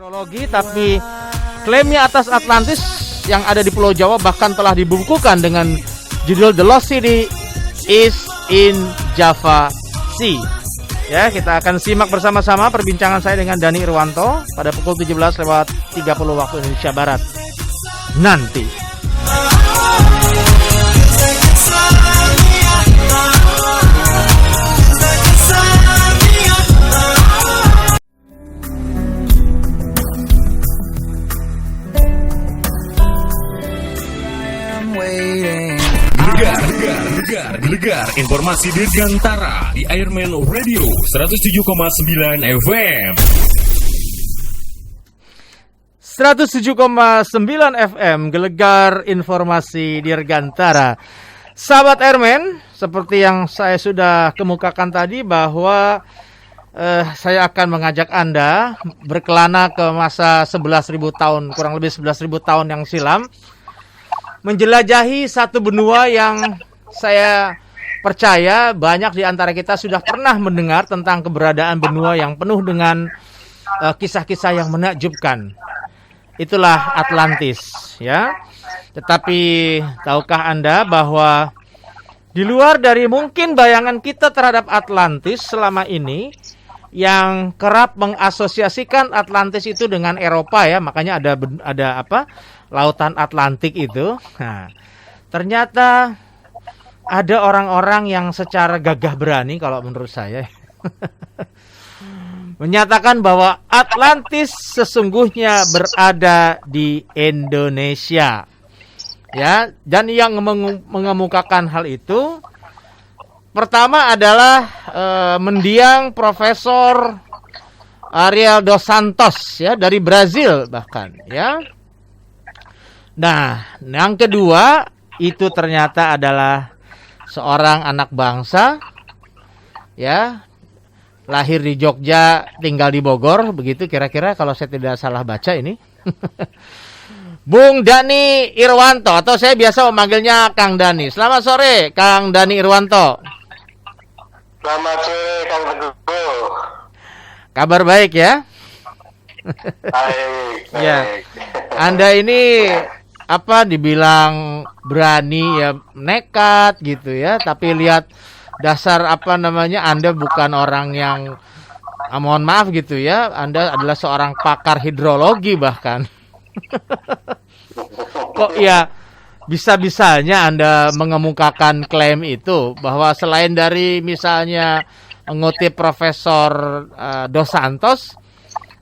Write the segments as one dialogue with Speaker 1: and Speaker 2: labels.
Speaker 1: hidrologi, tapi klaimnya atas Atlantis yang ada di Pulau Jawa bahkan telah dibukukan dengan judul The Lost City is in Java Sea. Ya, kita akan simak bersama-sama perbincangan saya dengan Dani Irwanto pada pukul 17:30 waktu Indonesia Barat nanti.
Speaker 2: Gelegar informasi dirgantara di Airman Radio 107,9 FM.
Speaker 1: 107,9 FM Gelegar informasi dirgantara. Sahabat Airman, seperti yang saya sudah kemukakan tadi bahwa saya akan mengajak Anda berkelana ke masa 11.000 tahun, kurang lebih 11.000 tahun yang silam, menjelajahi satu benua yang saya percaya banyak di antara kita sudah pernah mendengar tentang keberadaan benua yang penuh dengan kisah-kisah yang menakjubkan. Itulah Atlantis, ya. Tetapi tahukah Anda bahwa di luar dari mungkin bayangan kita terhadap Atlantis selama ini, yang kerap mengasosiasikan Atlantis itu dengan Eropa, ya, makanya ada Lautan Atlantik itu. Nah, ternyata ada orang-orang yang secara gagah berani kalau menurut saya menyatakan bahwa Atlantis sesungguhnya berada di Indonesia. Ya, dan yang mengemukakan hal itu pertama adalah mendiang Profesor Ariel dos Santos, ya, dari Brazil bahkan, ya. Nah, yang kedua itu ternyata adalah seorang anak bangsa, ya, lahir di Jogja, tinggal di Bogor, begitu kira-kira kalau saya tidak salah baca ini. Bung Dani Irwanto, atau saya biasa memanggilnya Kang Dani. Selamat sore, Kang Dani Irwanto.
Speaker 3: Selamat sore, Kang Teguh.
Speaker 1: Kabar baik, ya?
Speaker 3: Baik.
Speaker 1: Ya. Anda ini dibilang berani, ya, nekat gitu, ya, tapi lihat dasar Anda bukan orang yang mohon maaf gitu, ya, Anda adalah seorang pakar hidrologi bahkan. Kok ya bisa-bisanya Anda mengemukakan klaim itu bahwa selain dari misalnya mengutip Profesor Dos Santos,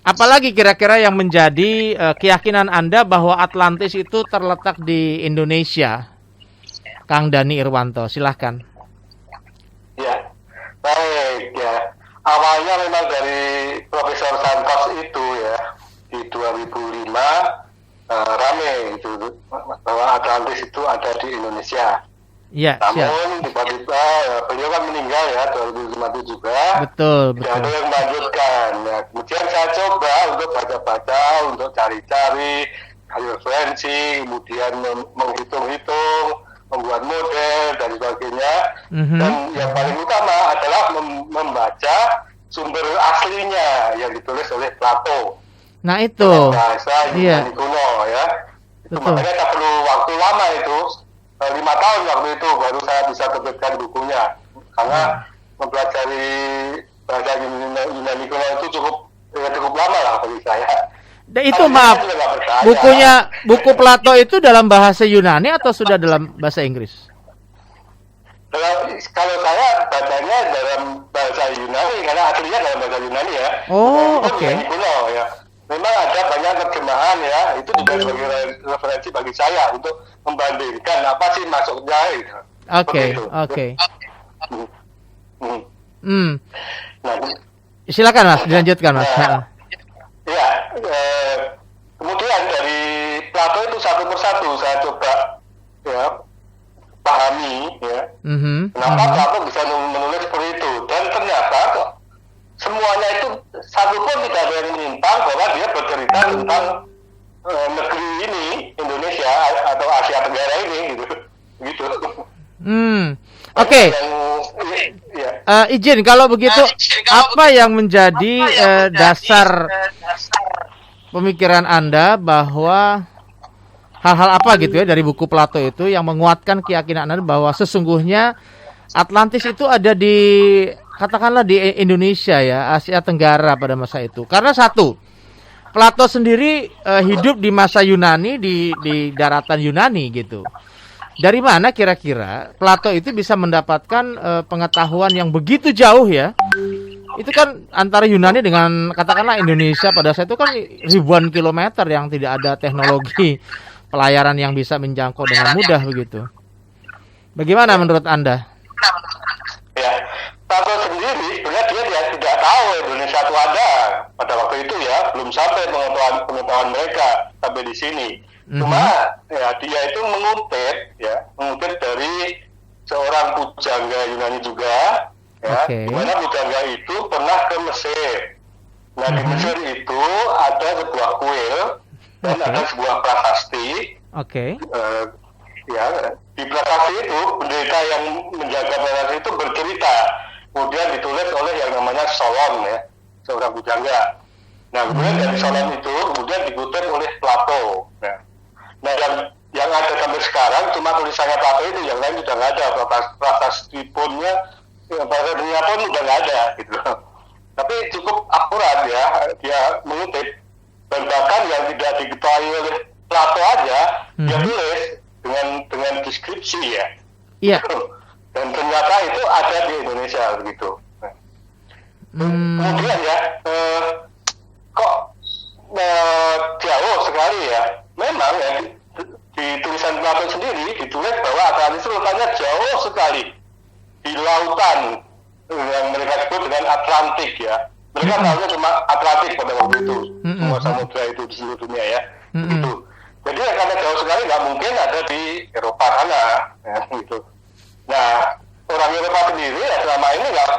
Speaker 1: apalagi kira-kira yang menjadi keyakinan Anda bahwa Atlantis itu terletak di Indonesia? Kang Dani Irwanto, silahkan.
Speaker 3: Ya, baik, ya. Awalnya memang dari Profesor Santos itu, ya, di 2005 rame itu bahwa Atlantis itu ada di Indonesia.
Speaker 1: Ya,
Speaker 3: namun tiba-tiba beliau kan meninggal, ya, 2005 itu juga.
Speaker 1: Betul.
Speaker 3: Tidak ada yang melanjutkan. Ya. Kemudian saya coba untuk baca-baca, untuk cari-cari referensi, kemudian menghitung-hitung, membuat model dan sebagainya. Dan yang paling utama adalah membaca sumber aslinya yang ditulis oleh Plato.
Speaker 1: Nah itu.
Speaker 3: Bahasa Yunani kuno, ya. Itu makanya saya perlu waktu lama itu. 5 tahun waktu itu baru saya bisa terbitkan bukunya, karena mempelajari bahasa Yunani kuno itu cukup lama lah bagi saya.
Speaker 1: Dan itu maaf, buku Plato itu dalam bahasa Yunani atau sudah dalam bahasa Inggris?
Speaker 3: Kalau saya bacanya dalam bahasa Yunani, karena aslinya dalam bahasa Yunani, ya.
Speaker 1: Oh, oke.
Speaker 3: Yunani kuno, ya. Memang ada banyak terjemahan, ya, itu juga sebagai referensi bagi saya untuk membandingkan apa sih maksudnya itu.
Speaker 1: Oke. Nah, silakan Mas, dilanjutkan Mas.
Speaker 3: Kemudian dari Plato itu satu persatu saya coba, ya, pahami, ya, kenapa Plato bisa menulis seperti itu, dan ternyata kok semuanya itu satupun tidak ada yang menyimpang bahwa dia bercerita tentang negeri ini, Indonesia atau Asia Tenggara ini, gitu.
Speaker 1: Oke. Izin kalau begitu, apa yang menjadi dasar pemikiran Anda bahwa hal-hal apa gitu ya dari buku Plato itu yang menguatkan keyakinan Anda bahwa sesungguhnya Atlantis itu ada di, katakanlah di Indonesia ya, Asia Tenggara pada masa itu. Karena satu, Plato sendiri hidup di masa Yunani, di daratan Yunani gitu. Dari mana kira-kira Plato itu bisa mendapatkan pengetahuan yang begitu jauh ya? Itu kan antara Yunani dengan katakanlah Indonesia pada saat itu kan ribuan kilometer yang tidak ada teknologi pelayaran yang bisa menjangkau dengan mudah begitu. Bagaimana menurut Anda?
Speaker 3: Ya, Plato sendiri sebenarnya dia tidak tahu Indonesia itu ada pada waktu itu ya, belum sampai pengetahuan mereka sampai di sini. Cuma ya dia itu mengutip dari seorang pujangga Yunani juga, ya, di mana pujangga itu pernah ke Mesir. Nah di Mesir itu ada sebuah kuil dan ada sebuah prasasti. Ya, di prasasti itu pendeta yang menjaga prasasti itu bercerita, kemudian ditulis oleh yang namanya Solon ya, seorang pujangga. Nah kemudian dari Solon itu kemudian dikutip oleh Plato. Nah yang ada sampai sekarang cuma tulisannya Plato itu, yang lain sudah nggak ada, prasasti punnya pun udah nggak ada gitu. Tapi cukup akurat ya, dia mengutip, dan bahkan yang tidak diketahui oleh Plato aja dia tulis dengan deskripsi ya. Iya. Dan ternyata itu ada di Indonesia begitu. Kemudian ya, kok jauh sekali ya. Memang ya di tulisan Plato sendiri ditulis bahwa Atlantis itu letaknya jauh sekali di lautan yang mereka sebut dengan Atlantik ya. Mereka tahunya cuma Atlantik pada waktu itu, semua samudra itu di seluruh dunia ya. Gitu. Jadi ya, karena jauh sekali nggak mungkin ada di Eropa sana, ya, gitu. Nah orang Eropa sendiri ya selama ini nggak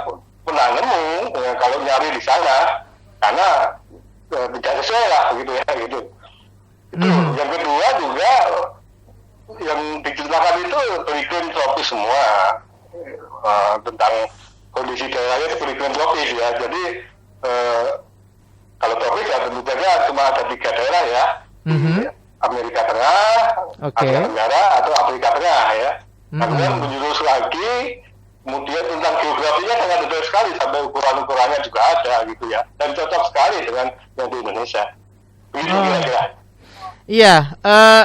Speaker 3: pernah nemu ya, kalau nyari di sana, karena tidak sesuai lah gitu ya gitu. Yang kedua juga yang diceritakan itu beriklim tropis semua, tentang kondisi daerahnya itu beriklim tropis ya. Jadi kalau tropis ya tentu saja cuma ada 3 daerah ya, Amerika Tengah, Asia Tenggara atau Afrika Tengah ya. Kemudian menjurus lagi, kemudian tentang geografinya sangat detail sekali, sampai ukuran-ukurannya juga ada gitu ya, dan cocok sekali dengan yang di Indonesia. Begitu kira-kira.
Speaker 1: Iya,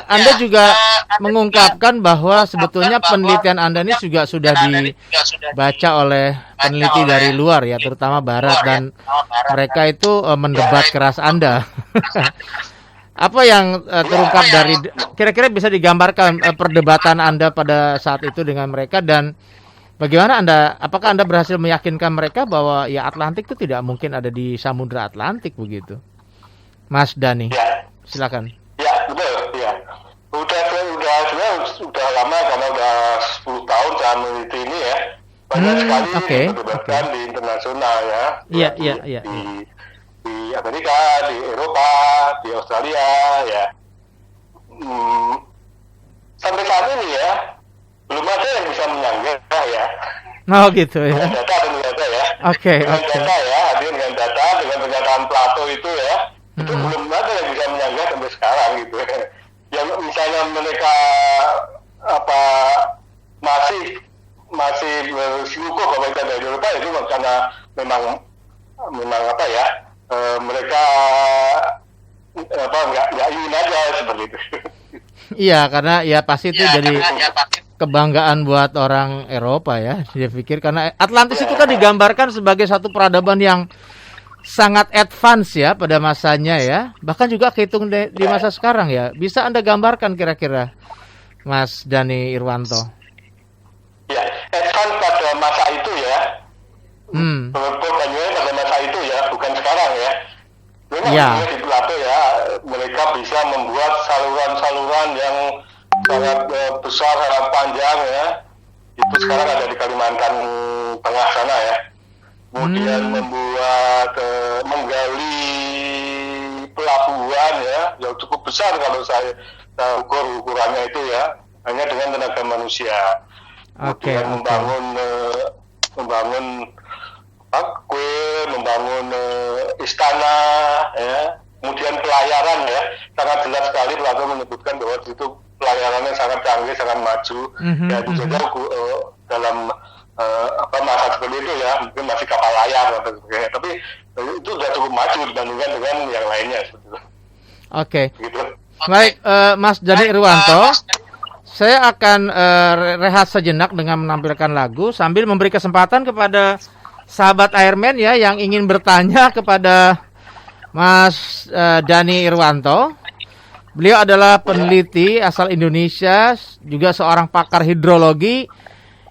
Speaker 1: Anda juga mengungkapkan bahwa sebetulnya penelitian Anda ini juga sudah dibaca oleh peneliti dari luar ya, terutama Barat, dan mereka itu mendebat keras Anda. Apa yang terungkap dari, kira-kira bisa digambarkan perdebatan Anda pada saat itu dengan mereka, dan bagaimana apakah Anda berhasil meyakinkan mereka bahwa ya Atlantik itu tidak mungkin ada di Samudra Atlantik begitu? Mas Dhani, silakan.
Speaker 3: Ya, betul, ya. Udah lama, karena udah 10 tahun saya meneliti ini ya. Banyak sekali diperdebatkan di internasional ya. Iya. Di Amerika, di Eropa, di Australia ya. Sampai saat ini ya, belum ada yang bisa menyanggah ya.
Speaker 1: Oh gitu ya.
Speaker 3: Dengan data dan data ya. Dengan data ya, dengan data, dengan pernyataan Plato itu ya. Itu belum ada yang bisa menyanggah sampai sekarang gitu. Yang misalnya mereka masih bersyukur bahwa itu dari Eropa, itu karena memang apa ya, mereka nggak ingin aja seperti itu.
Speaker 1: Iya, karena ya pasti itu jadi kebanggaan buat orang Eropa ya. Dia pikir karena Atlantis itu kan digambarkan sebagai satu peradaban yang sangat advance ya pada masanya ya. Bahkan juga kehitung di masa sekarang ya. Bisa Anda gambarkan kira-kira, Mas Dhani Irwanto?
Speaker 3: Ya, advance pada masa itu ya. Perbandingannya pada masa itu ya, bukan sekarang ya. Memang di Plato ya, mereka bisa membuat saluran-saluran yang sangat besar, sangat panjang ya. Itu sekarang ada di Kalimantan Tengah sana ya. Kemudian membuat menggali pelabuhan ya, yang cukup besar kalau saya ukur ukurannya itu ya, hanya dengan tenaga manusia. Kemudian membangun kuil, membangun istana ya, Kemudian pelayaran ya, sangat jelas sekali Plato menyebutkan bahwa itu pelayarannya sangat canggih, sangat maju. Ya itu saja dalam masa seperti itu ya, mungkin masih kapal layar atau sebagainya. Tapi itu sudah cukup maju dibandingkan dengan yang lainnya.
Speaker 1: Oke.
Speaker 3: Gitu.
Speaker 1: Baik, Mas Dani Irwanto. Saya akan rehat sejenak dengan menampilkan lagu sambil memberi kesempatan kepada sahabat Airman ya yang ingin bertanya kepada Mas Dani Irwanto. Beliau adalah peneliti asal Indonesia, juga seorang pakar hidrologi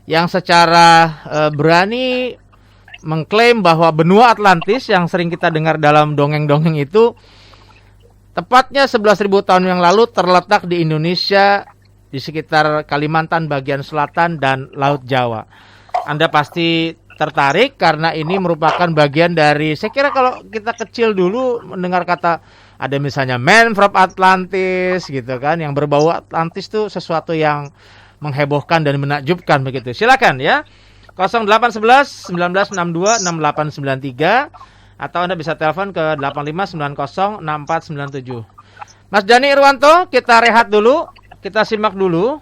Speaker 1: yang secara berani mengklaim bahwa benua Atlantis yang sering kita dengar dalam dongeng-dongeng itu tepatnya 11.000 tahun yang lalu terletak di Indonesia, di sekitar Kalimantan bagian selatan dan Laut Jawa. Anda pasti tertarik karena ini merupakan bagian dari, saya kira kalau kita kecil dulu mendengar kata ada misalnya man from Atlantis gitu kan, yang berbau Atlantis itu sesuatu yang menghebohkan dan menakjubkan begitu. Silakan ya. 0811 1962 6893 atau Anda bisa telepon ke 8590 6497. Mas Dani Irwanto, kita rehat dulu. Kita simak dulu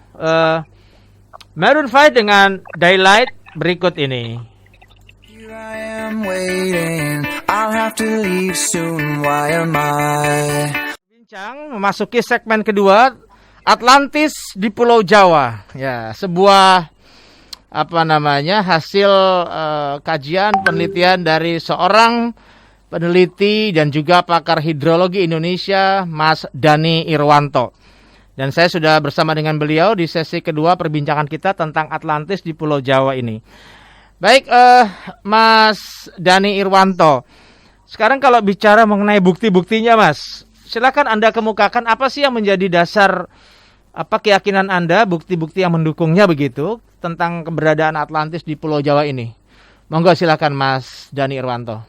Speaker 1: Maroon 5 dengan Daylight berikut ini.
Speaker 4: Here I am waiting, I'll have to leave soon, why am I?
Speaker 1: Bincang memasuki segmen kedua, Atlantis di Pulau Jawa. Ya, sebuah hasil kajian penelitian dari seorang peneliti dan juga pakar hidrologi Indonesia, Mas Dani Irwanto. Dan saya sudah bersama dengan beliau di sesi kedua perbincangan kita tentang Atlantis di Pulau Jawa ini. Baik, Mas Dani Irwanto. Sekarang kalau bicara mengenai bukti-buktinya, Mas, silakan Anda kemukakan apa sih yang menjadi dasar keyakinan Anda, bukti-bukti yang mendukungnya begitu tentang keberadaan Atlantis di Pulau Jawa ini. Monggo silakan Mas Dani Irwanto.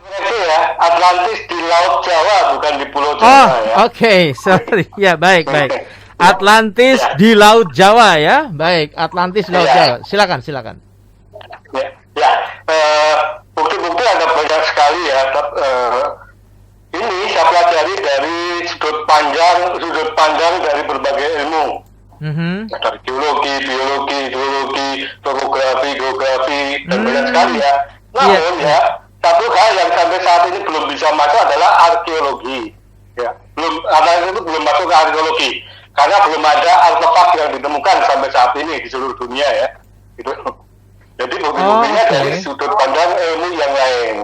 Speaker 3: Itu ya, Atlantis di Laut Jawa, bukan di Pulau Jawa ya.
Speaker 1: Oke, sorry. Ya, baik. Atlantis di Laut Jawa ya. Baik, Atlantis di Laut Jawa. Silakan.
Speaker 3: Ya, bukti-bukti ada banyak sekali ya. Ini saya pelajari dari sudut pandang dari berbagai ilmu. Dari geologi, biologi, hidrologi, topografi, geografi, dan banyak sekali ya. Namun ya, satu hal yang sampai saat ini belum bisa masuk adalah arkeologi. Ya, itu belum masuk ke arkeologi karena belum ada artefak yang ditemukan sampai saat ini di seluruh dunia ya. Gitu. Jadi bukti-buktinya dari sudut pandang ilmu yang lain.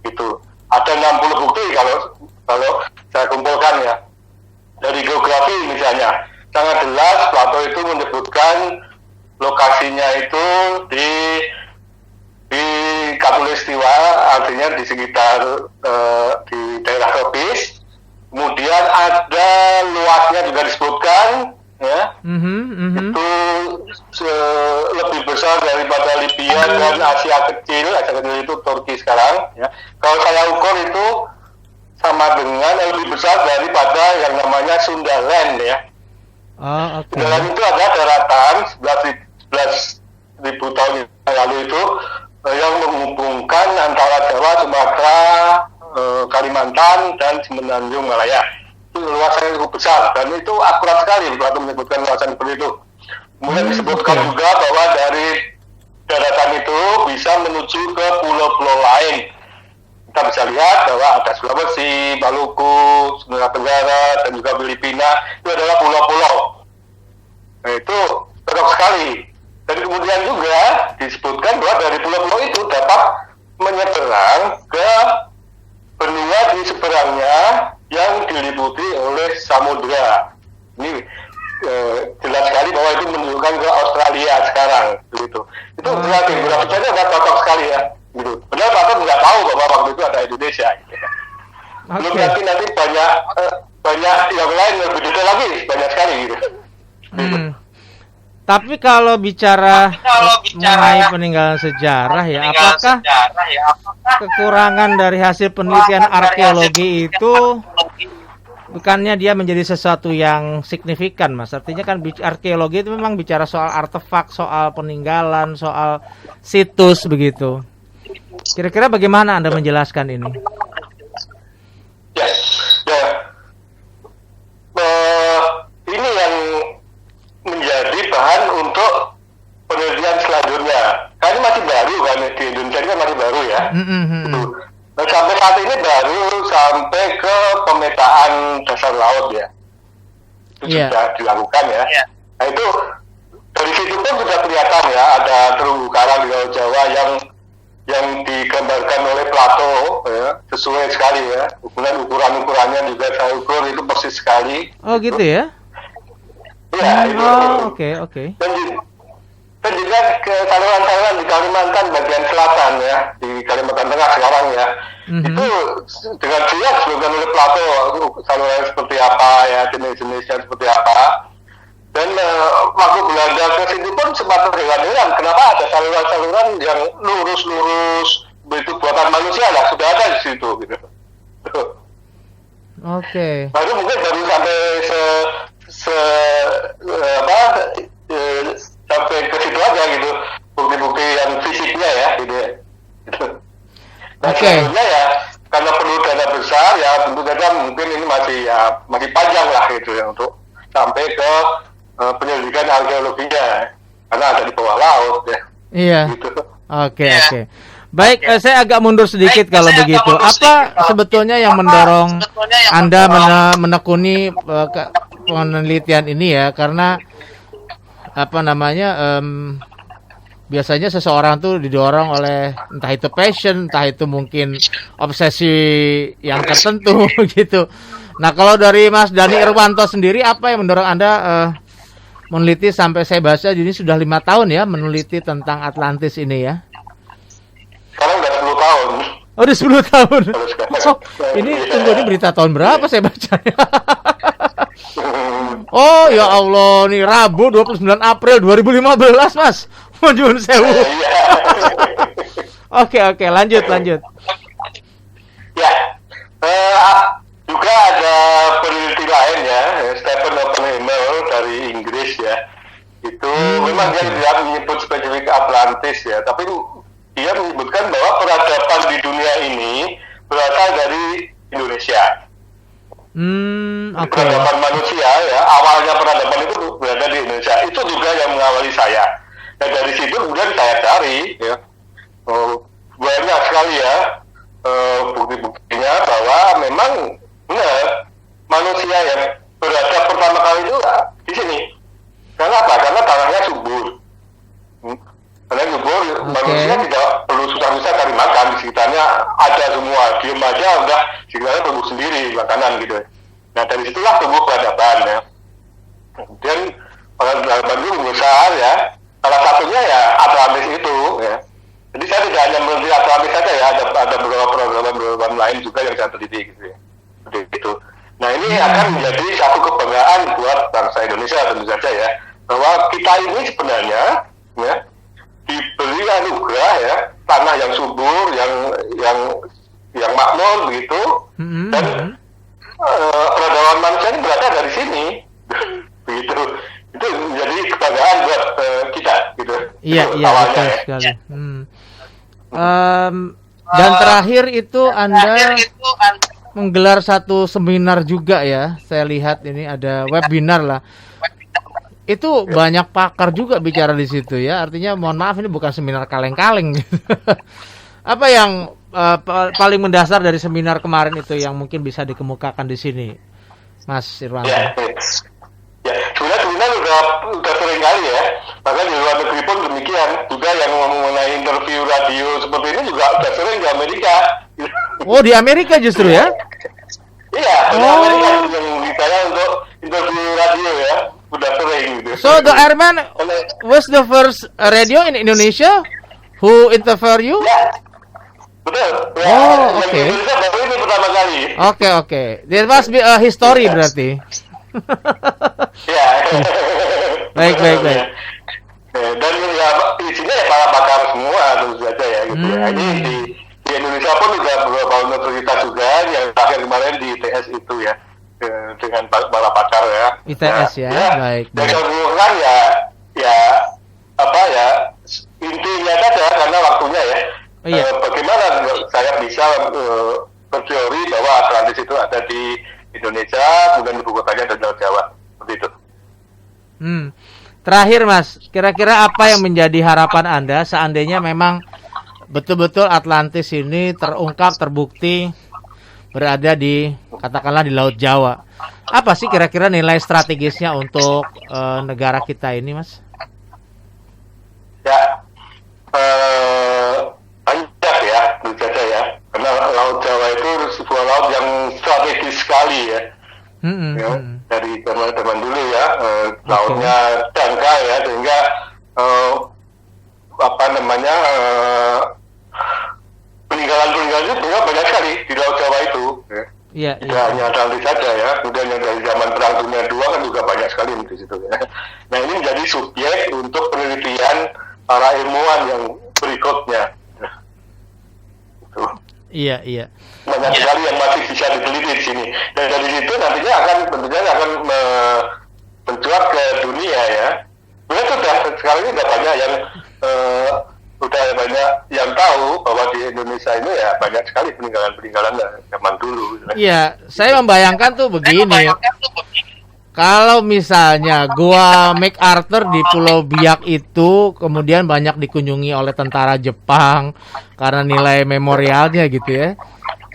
Speaker 3: Gitu. Ada 60 bukti kalau saya kumpulkan ya. Dari geografi misalnya, sangat jelas Plato itu menyebutkan lokasinya itu di Katulistiwa, artinya di sekitar di daerah tropis. Kemudian ada luasnya juga disebutkan, ya. Itu lebih besar daripada Libya dan Asia Kecil. Asia Kecil itu Turki sekarang. Ya. Kalau saya ukur itu sama dengan lebih besar daripada yang namanya Sundaland, ya. Sundaland itu ada daratan 11.000 tahun yang lalu itu yang menghubungkan antara Jawa, Sumatera, Kalimantan dan Semenanjung Malaya. Itu luasnya cukup besar dan itu akurat sekali Plato menyebutkan luasan seperti itu. Kemudian disebutkan juga bahwa dari daratan itu bisa menuju ke pulau-pulau lain. Kita bisa lihat bahwa ada Sulawesi, Maluku, Nusa Tenggara dan juga Filipina, itu adalah pulau-pulau. Nah, itu cocok sekali. Dan kemudian juga disebutkan bahwa dari pulau-pulau itu dapat menyeberang ke benua di seberangnya yang diliputi oleh samudera. Ini jelas sekali bahwa itu menunjukkan ke Australia sekarang, begitu. Itu berarti grafiknya nggak cocok sekali ya, gitu. Benar Plato nggak tahu bahwa waktu itu ada Indonesia. Gitu. Belum nanti banyak yang lain lebih detail lagi, banyak sekali gitu.
Speaker 1: Tapi kalau bicara mengenai peninggalan sejarah ya, apakah kekurangan dari hasil penelitian arkeologi itu bukannya dia menjadi sesuatu yang signifikan, Mas? Artinya kan arkeologi itu memang bicara soal artefak, soal peninggalan, soal situs begitu. Kira-kira bagaimana Anda menjelaskan ini?
Speaker 3: Ya, ya. Ini yang menjadi bahan untuk penelitian selanjutnya. Kan ini masih baru kan, di Indonesia ini kan masih baru ya. Nah, sampai saat ini baru sampai ke pemetaan dasar laut ya. Itu sudah dilakukan ya. Nah itu dari situ pun sudah kelihatan ya, ada terumbu karang di Laut Jawa yang digambarkan oleh Plato ya, sesuai sekali ya. Kemudian ukurannya juga saya ukur itu persis sekali.
Speaker 1: Oh gitu ya?
Speaker 3: Ya itu.
Speaker 1: Oke.
Speaker 3: Dan juga ke saluran-saluran di Kalimantan bagian selatan ya, di Kalimantan Tengah sekarang ya. Itu dengan jelas disebutkan oleh Plato saluran seperti apa ya, jenis-jenisnya seperti apa. Dan waktu Belanda ke sini pun sempat terheran-heran kenapa ada saluran-saluran yang lurus-lurus, itu buatan manusia lah, sudah ada di situ gitu.
Speaker 1: Oke.
Speaker 3: Baru mungkin baru sampai sampai ke situ aja gitu, bukti-bukti yang fisiknya ya gitu. Nah, selanjutnya ya karena perlu dana besar ya tentu saja mungkin ini masih panjang lah gitu ya untuk sampai ke penyelidikan arkeologinya karena ada di bawah laut ya.
Speaker 1: Iya.
Speaker 3: Gitu.
Speaker 1: Oke. Baik, saya agak mundur sedikit kalau begitu. Apa sebetulnya yang mendorong Anda menekuni penelitian ini ya? Karena biasanya seseorang tuh didorong oleh entah itu passion, entah itu mungkin obsesi yang tertentu gitu. Nah, kalau dari Mas Dani Irwanto sendiri, apa yang mendorong Anda meneliti sampai saya baca ini sudah 5 tahun ya meneliti tentang Atlantis ini ya?
Speaker 3: Sekarang udah 10 tahun.
Speaker 1: Oh, udah 10 tahun. Oh, ini tunggu, ini berita tahun berapa saya bacanya? Oh, ya Allah, nih Rabu 29 April 2015, Mas. Nyuwun sewu. Oke, lanjut.
Speaker 3: Ya. Juga ada peneliti lain ya, Stephen Oppenheimer dari Inggris ya. Itu memang dia tidak menyebut spesifik Atlantis ya, tapi dia menyebutkan bahwa peradaban di dunia ini berasal dari Indonesia. Peradaban manusia ya, awalnya peradaban itu berada di Indonesia. Itu juga yang mengawali saya. Nah dari situ kemudian saya cari ya, banyak sekali ya bukti-buktinya bahwa memang benar manusia yang beradab pertama kali itu di sini. Karena apa? Karena tanahnya subur. Karena subur, manusia tidak perlu susah-susah cari makan, di sekitarnya ada semua, diem aja udah sekitarnya tumbuh sendiri makanan gitu. Nah dari situlah tumbuh peradaban ya. Kemudian peradaban itu besar ya. Salah satunya ya Atlantis itu ya. Jadi saya tidak hanya meneliti Atlantis saja ya, ada beberapa peradaban lain juga yang saya teliti gitu ya. Seperti itu. Nah ini akan menjadi satu kebanggaan buat bangsa Indonesia tentu saja ya, bahwa kita ini sebenarnya ya diberi anugerah ya tanah yang subur, yang makmur begitu, dan peradaban manusia ini berasal dari sini, begitu. Itu menjadi kebanggaan buat kita gitu.
Speaker 1: Iya betul sekali. Dan terakhir itu Anda menggelar satu seminar juga ya. Saya lihat ini ada webinar lah. Itu banyak pakar juga bicara di situ ya. Artinya mohon maaf ini bukan seminar kaleng-kaleng gitu. Apa yang paling mendasar dari seminar kemarin itu yang mungkin bisa dikemukakan di sini, Mas Irwanto?
Speaker 3: Ya, sebenarnya udah sering kali ya. Bahkan di luar negeri pun demikian. Juga yang mengenai interview radio seperti ini juga udah sering di Amerika.
Speaker 1: Oh, di Amerika justru ya?
Speaker 3: Iya, di Amerika yang misalnya untuk interview radio ya, udah sering gitu.
Speaker 1: So the Airman was the first radio in Indonesia who interview you?
Speaker 3: Ya, betul. Ya,
Speaker 1: oh, oke.
Speaker 3: Indonesia baru ini pertama kali.
Speaker 1: Oke. There must be a history berarti.
Speaker 3: Ya.
Speaker 1: Baik.
Speaker 3: Dan ya isinya ya para pakar semua tentu saja ya gitu. Nah, ini di Indonesia pun juga beberapa universitas juga yang terakhir kemarin di ITS itu ya dengan para pakar ya.
Speaker 1: ITS ya. Baik.
Speaker 3: Dan kemudian ya intinya saja karena waktunya ya
Speaker 1: Iya.
Speaker 3: Bagaimana saya bisa berteori bahwa Atlantis itu ada di Indonesia, kemudian ibu kotanya ada di Laut Jawa, seperti itu.
Speaker 1: Terakhir Mas, kira-kira apa yang menjadi harapan Anda seandainya memang betul-betul Atlantis ini terungkap, terbukti berada di, katakanlah di Laut Jawa. Apa sih kira-kira nilai strategisnya untuk negara kita ini, Mas?
Speaker 3: Ya, banyak ya, tentu saja ya. Karena Laut Jawa itu sebuah laut yang strategis sekali ya. Ya, dari zaman dulu ya, lautnya dangkal ya, sehingga peninggalan-peninggalan itu banyak sekali di Laut Jawa itu. Ya. Tidak hanya Atlantis saja ya, kemudian yang dari zaman Perang Dunia II kan juga banyak sekali di situ ya. Nah ini menjadi subjek untuk penelitian para ilmuwan yang berikutnya.
Speaker 1: Iya.
Speaker 3: Banyak sekali yang masih bisa diteliti di sini. Dan dari situ nantinya akan mencuat ke dunia ya. Sebenarnya sekarang ini sudah banyak yang tahu bahwa di Indonesia ini ya banyak sekali peninggalan-peninggalan zaman dulu.
Speaker 1: Iya, saya membayangkan tuh begini. Kalau misalnya Gua MacArthur di Pulau Biak itu kemudian banyak dikunjungi oleh tentara Jepang karena nilai memorialnya gitu ya.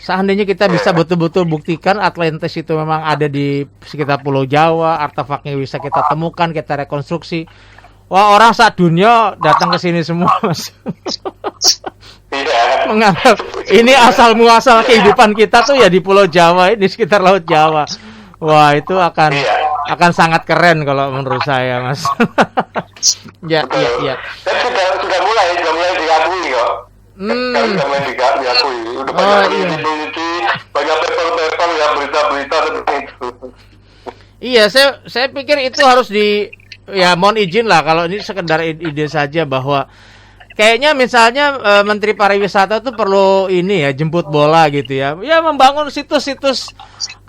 Speaker 1: Seandainya kita bisa betul-betul buktikan Atlantis itu memang ada di sekitar Pulau Jawa, artefaknya bisa kita temukan, kita rekonstruksi. Wah, orang saat dunia datang ke sini semua, Mas.
Speaker 3: Iya.
Speaker 1: Menganggap ini asal muasal kehidupan kita tuh ya di Pulau Jawa, di sekitar Laut Jawa. Wah, itu akan sangat keren kalau menurut saya, Mas. Iya.
Speaker 3: Dan sudah mulai diakui kok. Sudah mulai diakui. Udah banyak paper ya, berita-berita seperti itu.
Speaker 1: Iya, saya pikir itu harus mohon izin lah kalau ini sekedar ide saja bahwa kayaknya misalnya Menteri Pariwisata tuh perlu ini ya, jemput bola gitu ya. Ya membangun situs-situs,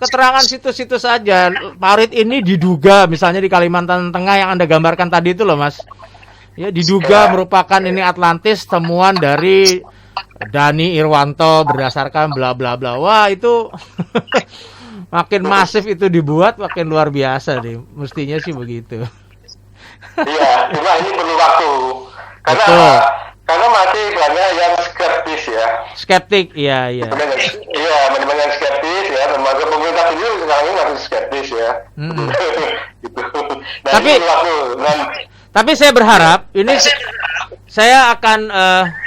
Speaker 1: keterangan situs-situs saja. Parit ini diduga misalnya di Kalimantan Tengah yang Anda gambarkan tadi itu loh, Mas. Ya, diduga merupakan ini Atlantis, temuan dari Dani Irwanto berdasarkan bla bla bla. Wah, itu makin masif itu dibuat, makin luar biasa deh. Mestinya sih begitu.
Speaker 3: Iya, cuma ini perlu waktu. Karena masih banyak yang skeptis ya.
Speaker 1: Skeptik, iya.
Speaker 3: Iya, banyak yang skeptis ya. Termasuk pemerintah sendiri sekarang ini masih skeptis ya. Gitu. Nah,
Speaker 1: Tapi
Speaker 3: ini waktu.
Speaker 1: Tapi saya berharap ini saya akan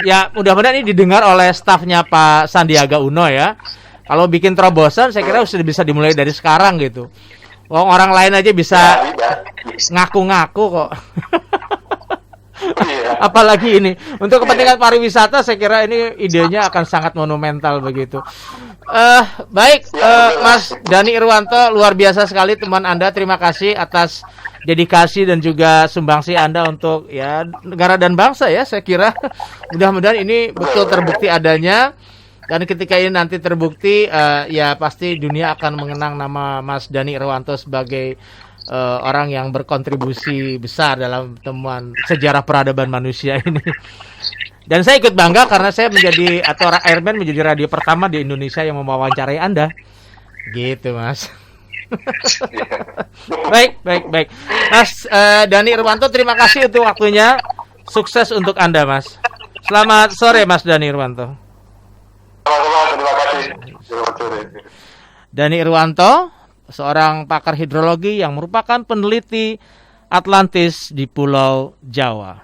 Speaker 1: ya mudah-mudahan ini didengar oleh stafnya Pak Sandiaga Uno ya. Kalau bikin terobosan saya kira sudah bisa dimulai dari sekarang gitu. Orang lain aja bisa ngaku-ngaku kok. Apalagi ini untuk kepentingan pariwisata, saya kira ini idenya akan sangat monumental begitu. Baik, Mas Dani Irwanto, luar biasa sekali teman Anda. Terima kasih atas dedikasi dan juga sumbangsi Anda untuk ya negara dan bangsa ya. Saya kira mudah-mudahan ini betul terbukti adanya. Dan ketika ini nanti terbukti, ya pasti dunia akan mengenang nama Mas Dani Irwanto sebagai orang yang berkontribusi besar dalam temuan sejarah peradaban manusia ini. Dan saya ikut bangga karena saya menjadi, atau Airman menjadi radio pertama di Indonesia yang mewawancarai Anda. Gitu, Mas. Baik. Mas Dani Irwanto, terima kasih untuk waktunya. Sukses untuk Anda, Mas. Selamat sore, Mas Dani Irwanto.
Speaker 3: Terima kasih.
Speaker 1: Dani Irwanto, seorang pakar hidrologi yang merupakan peneliti Atlantis di Pulau Jawa.